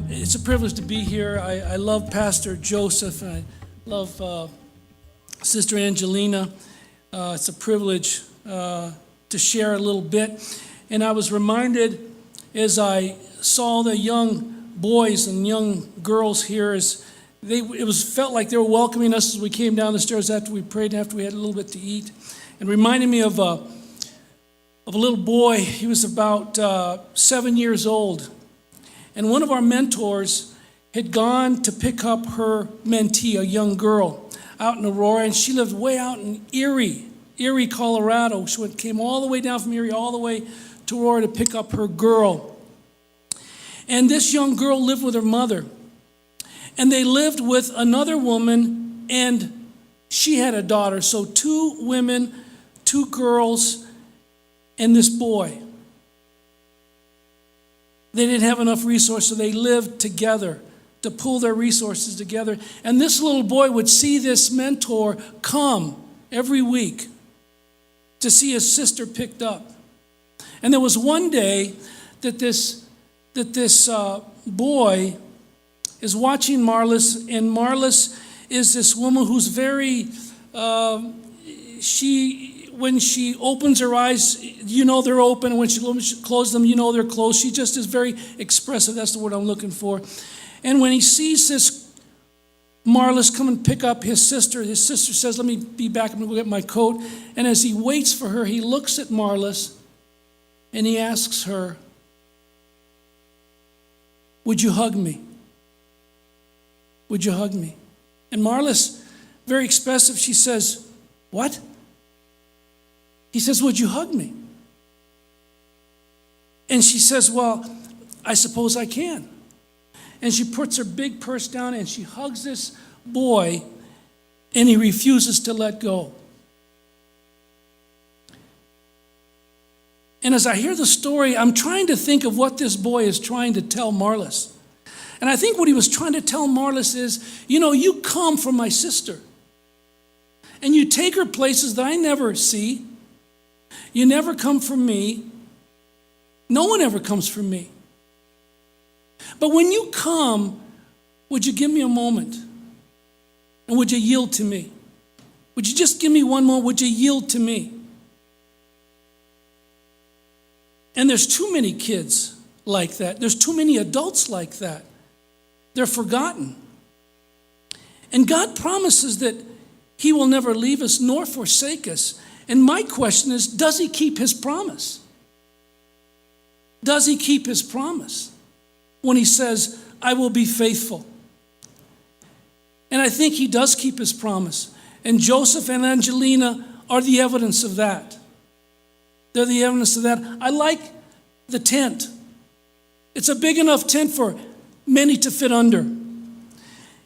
It's a privilege to be here. I love Pastor Joseph, and I love Sister Angelina. It's a privilege to share a little bit. And I was reminded as I saw the young boys and young girls here, felt like they were welcoming us as we came down the stairs after we prayed and after we had a little bit to eat. And reminded me of a little boy. He was about 7 years old. And one of our mentors had gone to pick up her mentee, a young girl, out in Aurora, and she lived way out in Erie, Colorado. She came all the way down from Erie all the way to Aurora to pick up her girl. And this young girl lived with her mother. And they lived with another woman, and she had a daughter. So 2 women, 2 girls, and this boy. They didn't have enough resources, so they lived together to pull their resources together. And this little boy would see this mentor come every week to see his sister picked up. And there was one day that this boy is watching Marlis, and Marlis is this woman who's very, when she opens her eyes, you know they're open. When she closes them, you know they're closed. She just is very expressive. That's the word I'm looking for. And when he sees this Marlis come and pick up his sister says, "Let me be back. I'm going to go get my coat." And as he waits for her, he looks at Marlis and he asks her, "Would you hug me? Would you hug me?" And Marlis, very expressive, she says, "What?" He says, "Would you hug me?" And she says, "Well, I suppose I can." And she puts her big purse down and she hugs this boy, and he refuses to let go. And as I hear the story, I'm trying to think of what this boy is trying to tell Marlis. And I think what he was trying to tell Marlis is, you come from my sister, and you take her places that I never see. You never come from me. No one ever comes from me. But when you come, would you give me a moment? And would you yield to me? Would you just give me one moment? Would you yield to me? And there's too many kids like that. There's too many adults like that. They're forgotten. And God promises that He will never leave us nor forsake us. And my question is, does He keep His promise? Does He keep His promise when He says, "I will be faithful"? And I think He does keep His promise. And Joseph and Angelina are the evidence of that. They're the evidence of that. I like the tent. It's a big enough tent for many to fit under.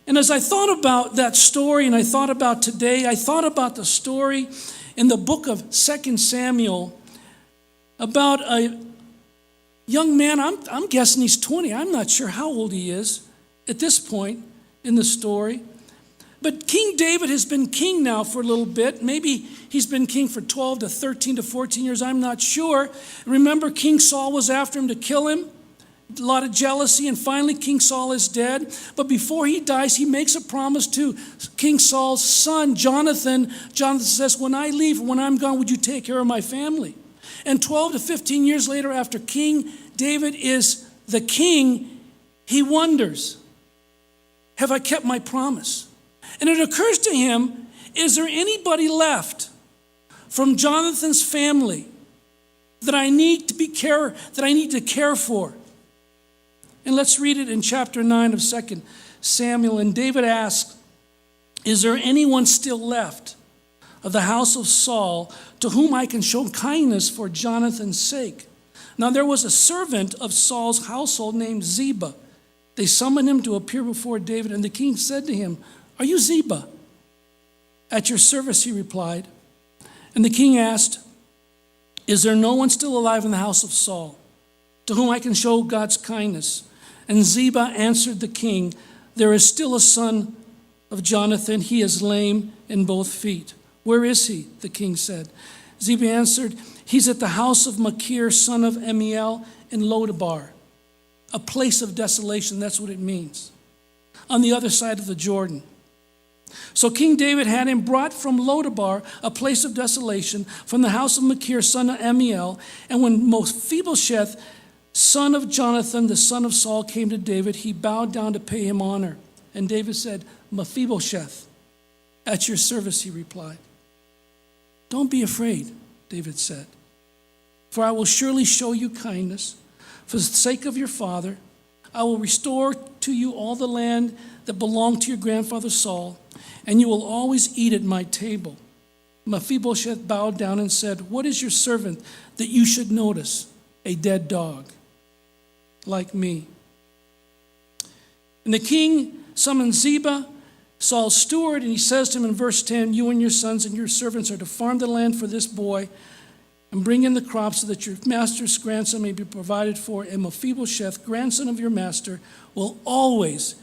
And as I thought about that story, and I thought about today, I thought about the story in the book of 2 Samuel about a young man. I'm guessing he's 20. I'm not sure how old he is at this point in the story. But King David has been king now for a little bit. Maybe he's been king for 12 to 13 to 14 years. I'm not sure. Remember, King Saul was after him to kill him. A lot of jealousy, and finally King Saul is dead. But before he dies, he makes a promise to King Saul's son, Jonathan. Jonathan says, "When I leave, when I'm gone, would you take care of my family?" And 12 to 15 years later, after King David is the king, he wonders, have I kept my promise? And it occurs to him, is there anybody left from Jonathan's family that I need to care for? And let's read it in chapter 9 of 2 Samuel. And David asks, "Is there anyone still left of the house of Saul to whom I can show kindness for Jonathan's sake?" Now there was a servant of Saul's household named Ziba. They summoned him to appear before David, and the king said to him, "Are you Ziba?" "At your service," he replied. And the king asked, "Is there no one still alive in the house of Saul to whom I can show God's kindness?" And Ziba answered the king, "There is still a son of Jonathan. He is lame in both feet." "Where is he?" the king said. Ziba answered, "He's at the house of Machir, son of Amiel, in Lodabar." a place of desolation. That's what it means. On the other side of the Jordan. So King David had him brought from Lodabar, a place of desolation, from the house of Machir, son of Ammiel. And when Mephibosheth, son of Jonathan, the son of Saul, came to David, he bowed down to pay him honor. And David said, Mephibosheth, at your service, he replied. Don't be afraid, David said, for I will surely show you kindness. For the sake of your father, I will restore to you all the land that belonged to your grandfather Saul, and you will always eat at my table. Mephibosheth bowed down and said, what is your servant that you should notice? A dead dog, like me. And the king summoned Ziba, Saul's steward, and he says to him in verse 10, you and your sons and your servants are to farm the land for this boy and bring in the crops so that your master's grandson may be provided for, and Mephibosheth, grandson of your master, will always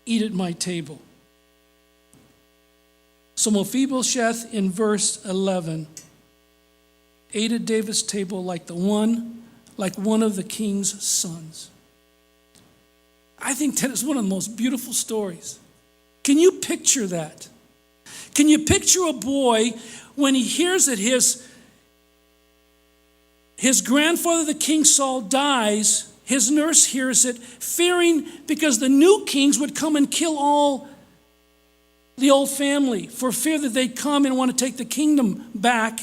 eat at my table. So Mephibosheth, in verse 11, ate at David's table like one of the king's sons. I think that is one of the most beautiful stories. Can you picture that? Can you picture a boy when he hears that his grandfather, the King Saul, dies, his nurse hears it, fearing because the new kings would come and kill all the old family for fear that they'd come and want to take the kingdom back.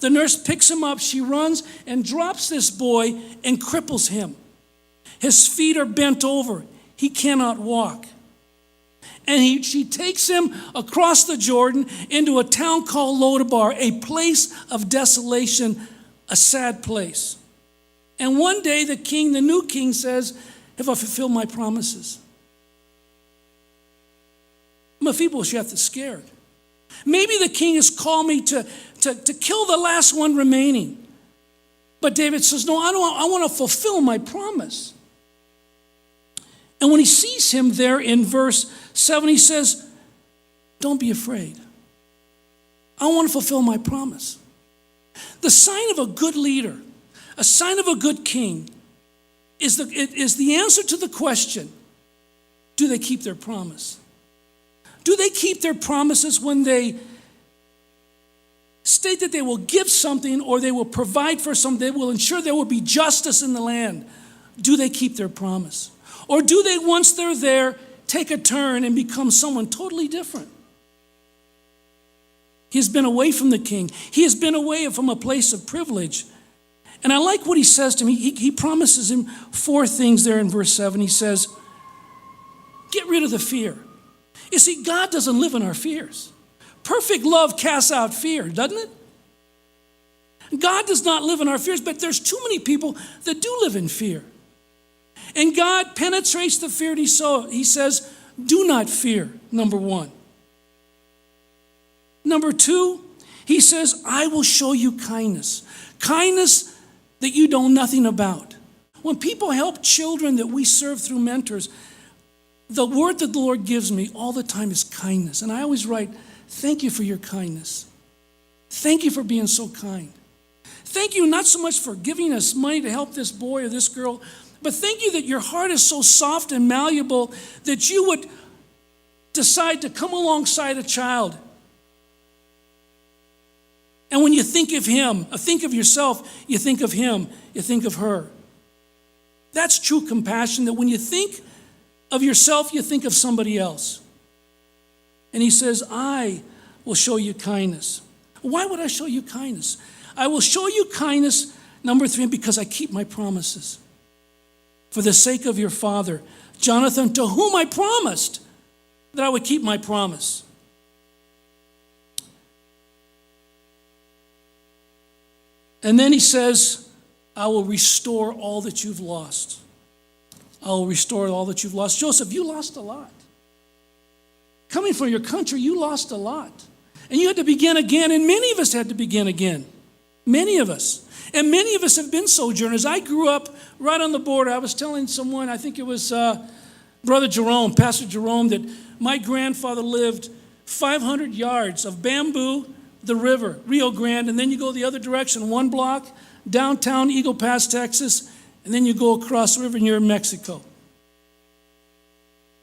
The nurse picks him up, she runs and drops this boy and cripples him. His feet are bent over. He cannot walk. And she takes him across the Jordan into a town called Lodabar, a place of desolation, a sad place. And one day the new king says, have I fulfilled my promises? Mephibosheth is scared. Maybe the king has called me to kill the last one remaining. But David says, no, I want to fulfill my promise. And when he sees him there in verse 7, he says, don't be afraid. I want to fulfill my promise. The sign of a good leader, a sign of a good king, is the answer to the question, do they keep their promise? Do they keep their promises when they state that they will give something or they will provide for something, they will ensure there will be justice in the land? Do they keep their promise? Or do they, once they're there, take a turn and become someone totally different? He has been away from the king. He has been away from a place of privilege. And I like what he says to me. He promises him 4 things there in verse 7. He says, get rid of the fear. You see, God doesn't live in our fears. Perfect love casts out fear, doesn't it? God does not live in our fears, but there's too many people that do live in fear. And God penetrates the fear. He says, do not fear, number 1. Number 2, he says, I will show you kindness. Kindness that you know nothing about. When people help children that we serve through mentors, the word that the Lord gives me all the time is kindness. And I always write, thank you for your kindness. Thank you for being so kind. Thank you not so much for giving us money to help this boy or this girl, but thank you that your heart is so soft and malleable that you would decide to come alongside a child. And when you think of him, think of yourself, you think of him, you think of her. That's true compassion, that when you think of yourself, you think of somebody else. And he says, I will show you kindness. Why would I show you kindness? I will show you kindness, number 3, because I keep my promises. For the sake of your father, Jonathan, to whom I promised that I would keep my promise. And then he says, I will restore all that you've lost. I will restore all that you've lost. Joseph, you lost a lot. Coming from your country, you lost a lot. And you had to begin again, and many of us had to begin again. Many of us. And many of us have been sojourners. I grew up right on the border. I was telling someone, I think it was Brother Jerome, Pastor Jerome, that my grandfather lived 500 yards of bamboo, the river, Rio Grande, and then you go the other direction, 1 block, downtown Eagle Pass, Texas, and then you go across the river and you're in Mexico.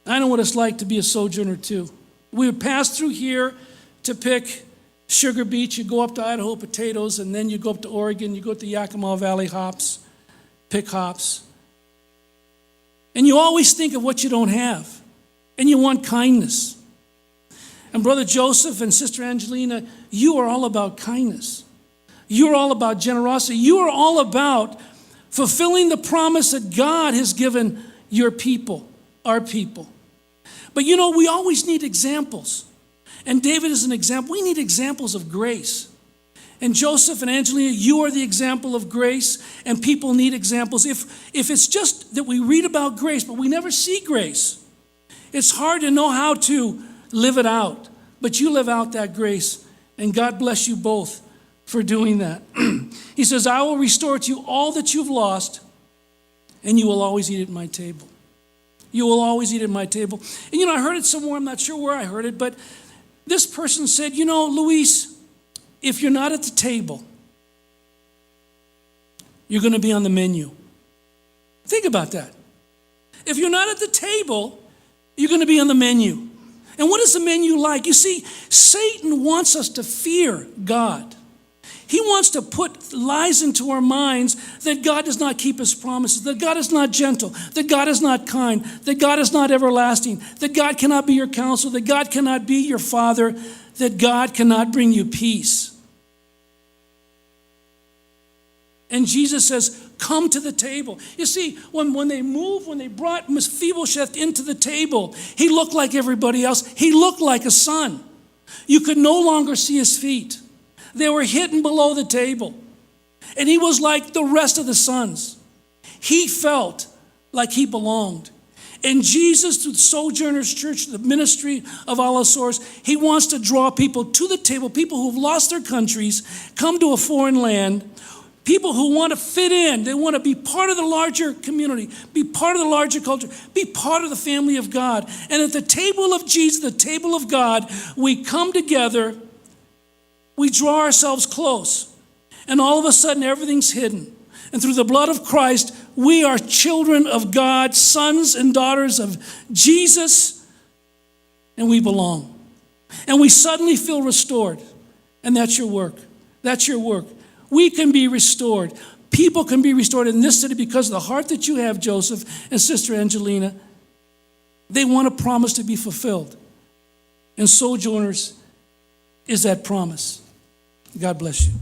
I know what it's like to be a sojourner too. We would pass through here to pick sugar beets. You go up to Idaho, potatoes, and then you go up to Oregon. You go to Yakima Valley, hops, pick hops. And you always think of what you don't have, and you want kindness. And Brother Joseph and Sister Angelina, you are all about kindness. You are all about generosity. You are all about fulfilling the promise that God has given your people, our people. But you know, we always need examples. And David is an example. We need examples of grace. And Joseph and Angelina, you are the example of grace, and people need examples. If it's just that we read about grace, but we never see grace, it's hard to know how to live it out. But you live out that grace, and God bless you both for doing that. He says, I will restore to you all that you've lost, and you will always eat at my table. You will always eat at my table. And you know, I heard it somewhere, I'm not sure where I heard it, but this person said, you know, Luis, if you're not at the table, you're going to be on the menu. Think about that. If you're not at the table, you're going to be on the menu. And what is the menu like? You see, Satan wants us to fear God. He wants to put lies into our minds that God does not keep his promises, that God is not gentle, that God is not kind, that God is not everlasting, that God cannot be your counselor, that God cannot be your father, that God cannot bring you peace. And Jesus says, come to the table. You see, when they brought Mephibosheth into the table, he looked like everybody else. He looked like a son. You could no longer see his feet. They were hidden below the table. And he was like the rest of the sons. He felt like he belonged. And Jesus, through Sojourners Church, the ministry of Allosaurus, he wants to draw people to the table, people who've lost their countries, come to a foreign land, people who want to fit in. They want to be part of the larger community, be part of the larger culture, be part of the family of God. And at the table of Jesus, the table of God, we come together. We draw ourselves close, and all of a sudden everything's hidden. And through the blood of Christ, we are children of God, sons and daughters of Jesus, and we belong. And we suddenly feel restored. And that's your work. That's your work. We can be restored. People can be restored in this city because of the heart that you have, Joseph and Sister Angelina. They want a promise to be fulfilled. And Sojourners is that promise. God bless you.